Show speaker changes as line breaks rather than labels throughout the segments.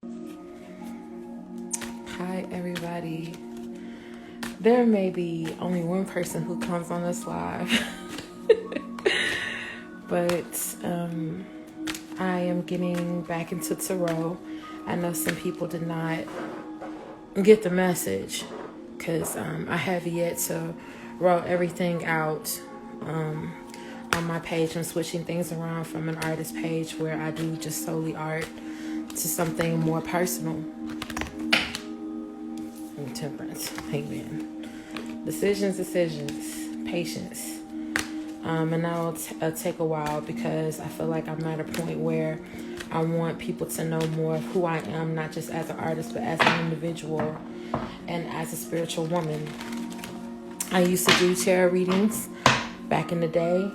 Hi, everybody. There may be only one person who comes on this live, but I am getting back into tarot. I know some people did not get the message because I have yet to roll everything out on my page. I'm switching things around from an artist page where I do just solely art to something more personal. Temperance, amen. Decisions, patience. And that'll take a while because I feel like I'm at a point where I want people to know more of who I am, not just as an artist, but as an individual and as a spiritual woman. I used to do tarot readings back in the day.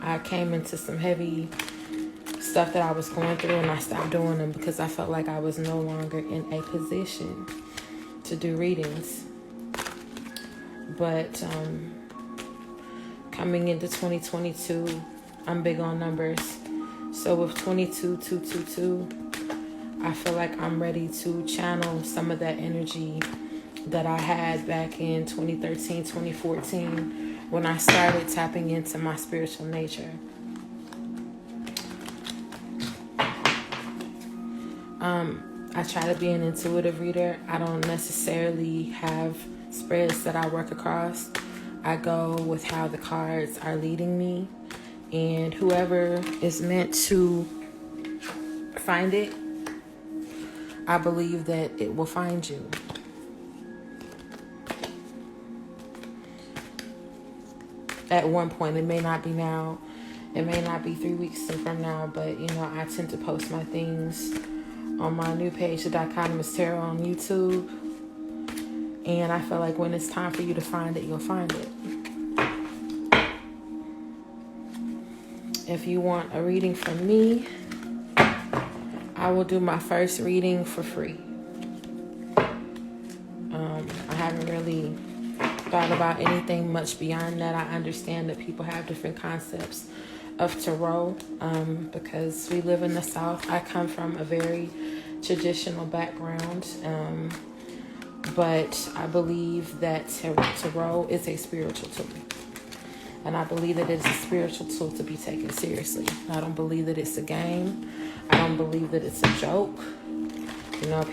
I came into some heavy stuff that I was going through and I stopped doing them because I felt like I was no longer in a position to do readings. But coming into 2022, I'm big on numbers. So with 22222, I feel like I'm ready to channel some of that energy that I had back in 2013, 2014 when I started tapping into my spiritual nature. I try to be an intuitive reader. I don't necessarily have spreads that I work across. I go with how the cards are leading me. And whoever is meant to find it, I believe that it will find you. At one point, it may not be now. It may not be 3 weeks from now, but I tend to post my things on my new page, The Dichotomous Tarot on YouTube. And I feel like when it's time for you to find it, you'll find it. If you want a reading from me, I will do my first reading for free. I haven't really thought about anything much beyond that. I understand that people have different concepts of tarot because we live in the South. I come from a very traditional background, but I believe that tarot is a spiritual tool, and I believe that it is a spiritual tool to be taken seriously. I don't believe that it's a game. I don't believe that it's a joke.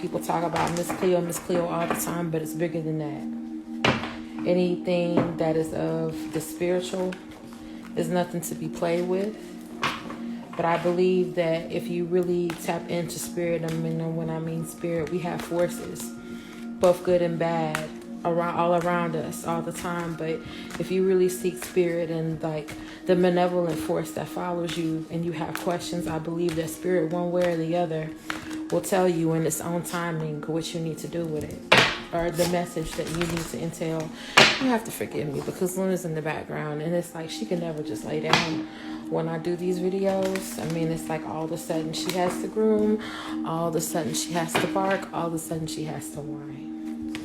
People talk about Miss Cleo all the time, but it's bigger than that. Anything that is of the spiritual is nothing to be played with. But I believe that if you really tap into spirit, when I mean spirit, we have forces, both good and bad, all around us all the time. But if you really seek spirit and like the benevolent force that follows you and you have questions, I believe that spirit, one way or the other, will tell you in its own timing what you need to do with it, or the message that you need to entail. You have to forgive me because Luna's in the background and it's like she can never just lay down when I do these videos. It's like all of a sudden she has to groom, all of a sudden she has to bark, all of a sudden she has to whine.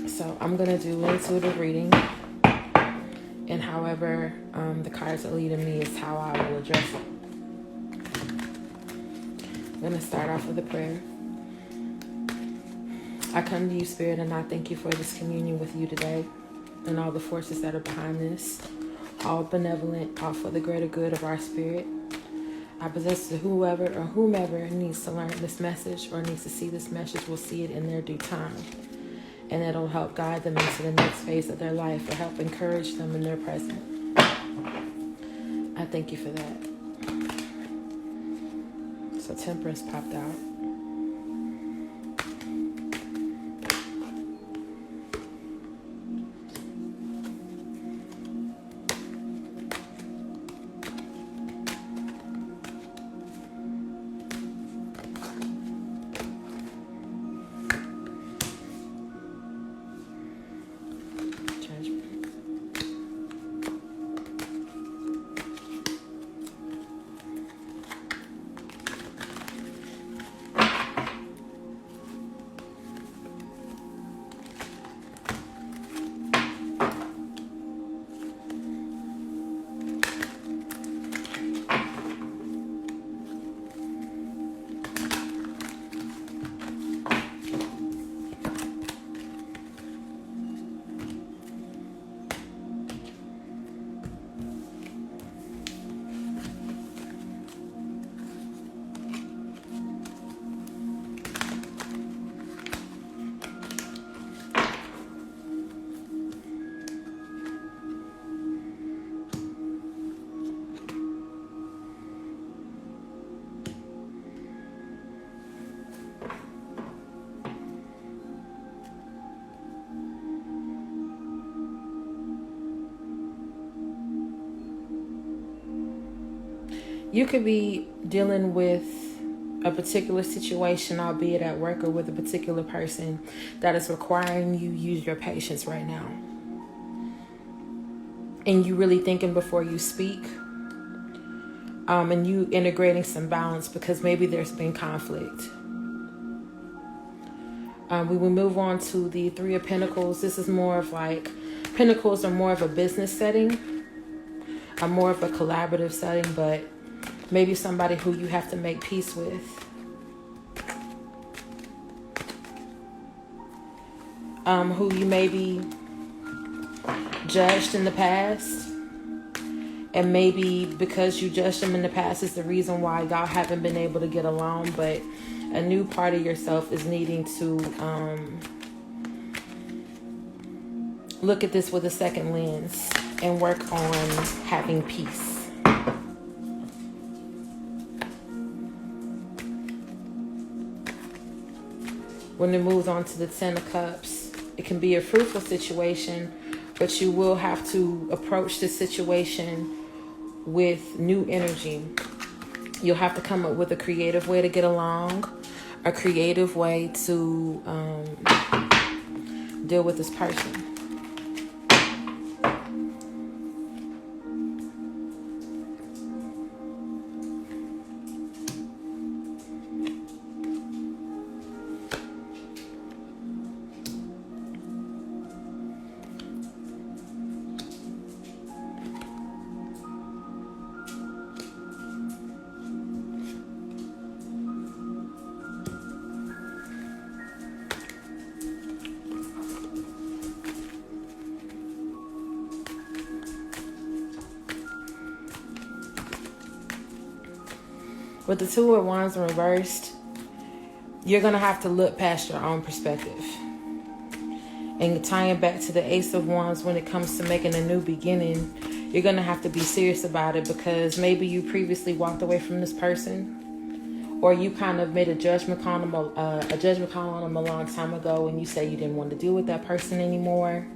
So I'm going to do an intuitive reading, and however the cards are leading me is how I will address it. I'm going to start off with a prayer. I come to you, Spirit, and I thank you for this communion with you today and all the forces that are behind this, all benevolent, all for the greater good of our spirit. I possess whoever or whomever needs to learn this message or needs to see this message will see it in their due time. And it'll help guide them into the next phase of their life or help encourage them in their present. I thank you for that. So Temperance popped out. You could be dealing with a particular situation, albeit at work or with a particular person, that is requiring you use your patience right now. And you really thinking before you speak. And you integrating some balance because maybe there's been conflict. We will move on to the Three of Pentacles. This is more of like, Pentacles are more of a business setting, more of a collaborative setting, but maybe somebody who you have to make peace with. Who you maybe judged in the past. And maybe because you judged them in the past is the reason why y'all haven't been able to get along. But a new part of yourself is needing to look at this with a second lens and work on having peace. When it moves on to the Ten of Cups, it can be a fruitful situation, but you will have to approach this situation with new energy. You'll have to come up with a creative way to get along, a creative way to deal with this person. With the Two of Wands reversed, you're going to have to look past your own perspective. And tying back to the Ace of Wands, when it comes to making a new beginning, you're going to have to be serious about it, because maybe you previously walked away from this person, or you kind of made a judgment call on them a long time ago, and you say you didn't want to deal with that person anymore.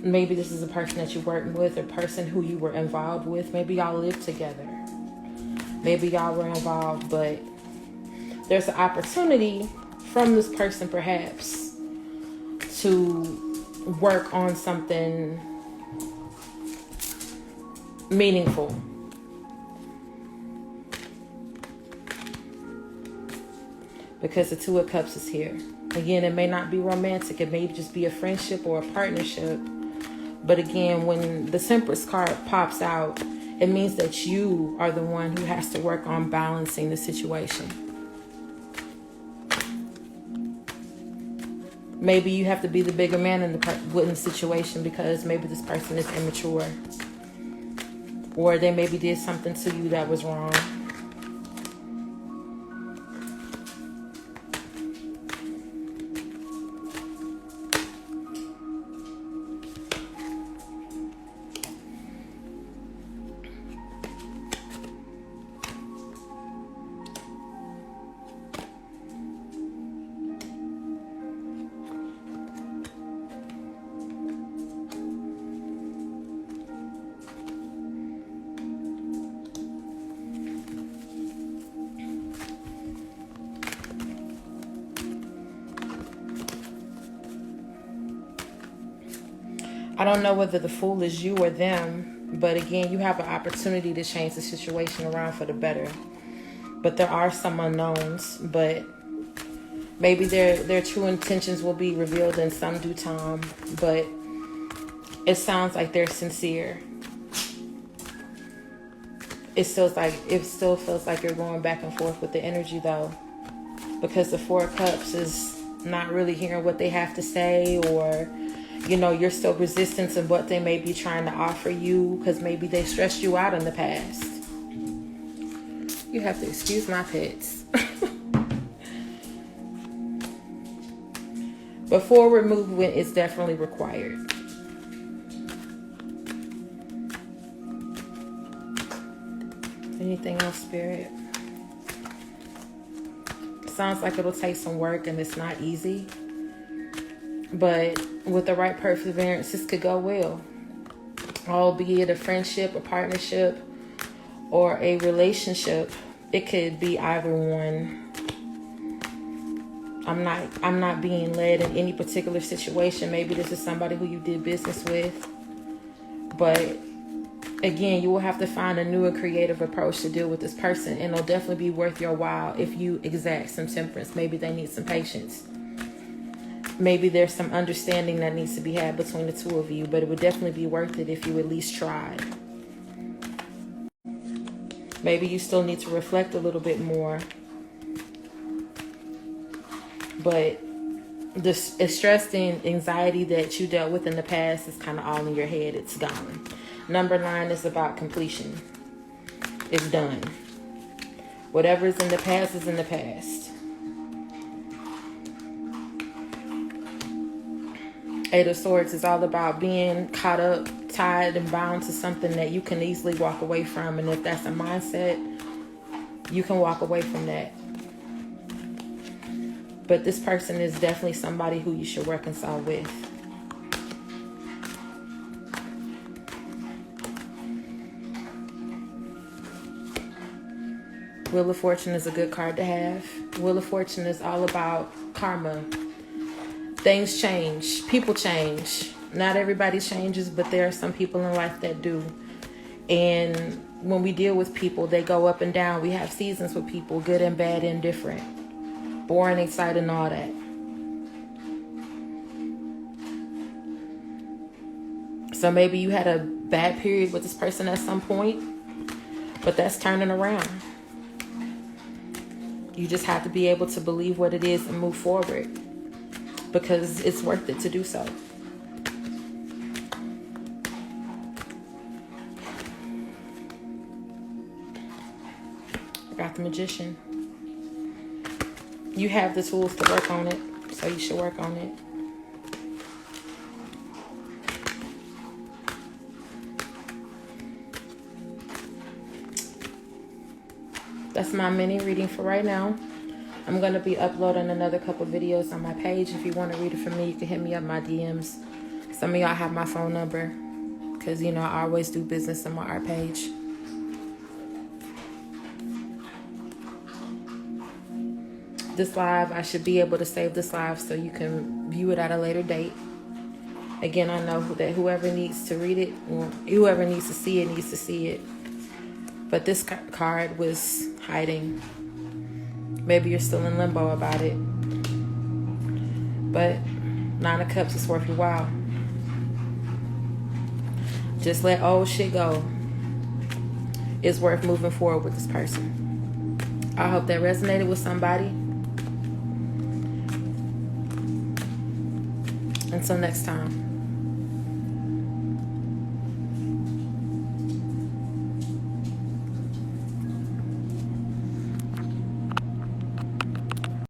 Maybe this is a person that you worked with, a person who you were involved with. Maybe y'all lived together. Maybe y'all were involved, but there's an opportunity from this person perhaps to work on something meaningful. Because the Two of Cups is here. Again, it may not be romantic. It may just be a friendship or a partnership. But again, when the Temperance card pops out, it means that you are the one who has to work on balancing the situation. Maybe you have to be the bigger man in the situation, because maybe this person is immature. Or they maybe did something to you that was wrong. I don't know whether the Fool is you or them, but again, you have an opportunity to change the situation around for the better. But there are some unknowns, but maybe their true intentions will be revealed in some due time, but it sounds like they're sincere. It still feels like you're going back and forth with the energy though, because the Four of Cups is not really hearing what they have to say, or you're still resistant in what they may be trying to offer you, because maybe they stressed you out in the past. You have to excuse my pets. But forward movement is definitely required. Anything else, Spirit? Sounds like it'll take some work and it's not easy. But with the right perseverance, this could go well. Albeit a friendship, a partnership, or a relationship. It could be either one. I'm not being led in any particular situation. Maybe this is somebody who you did business with. But again, you will have to find a new and creative approach to deal with this person. And it'll definitely be worth your while if you exact some temperance. Maybe they need some patience. Maybe there's some understanding that needs to be had between the two of you. But it would definitely be worth it if you at least tried. Maybe you still need to reflect a little bit more. But the stress and anxiety that you dealt with in the past is kind of all in your head. It's gone. Number 9 is about completion. It's done. Whatever is in the past is in the past. 8 of Swords is all about being caught up, tied, and bound to something that you can easily walk away from. And if that's a mindset, you can walk away from that. But this person is definitely somebody who you should reconcile with. Wheel of Fortune is a good card to have. Wheel of Fortune is all about karma. Things change. People change. Not everybody changes, but there are some people in life that do. And when we deal with people, they go up and down. We have seasons with people, good and bad, indifferent. Boring, excited, and all that. So maybe you had a bad period with this person at some point, but that's turning around. You just have to be able to believe what it is and move forward, because it's worth it to do so. I got the Magician. You have the tools to work on it, so you should work on it. That's my mini reading for right now. I'm going to be uploading another couple videos on my page. If you want to read it from me, you can hit me up my DMs. Some of y'all have my phone number, because, you know, I always do business on my art page. This live, I should be able to save this live so you can view it at a later date. Again, I know that whoever needs to read it, or whoever needs to see it, needs to see it. But this card was hiding. Maybe you're still in limbo about it. But 9 of Cups is worth your while. Just let old shit go. It's worth moving forward with this person. I hope that resonated with somebody. Until next time.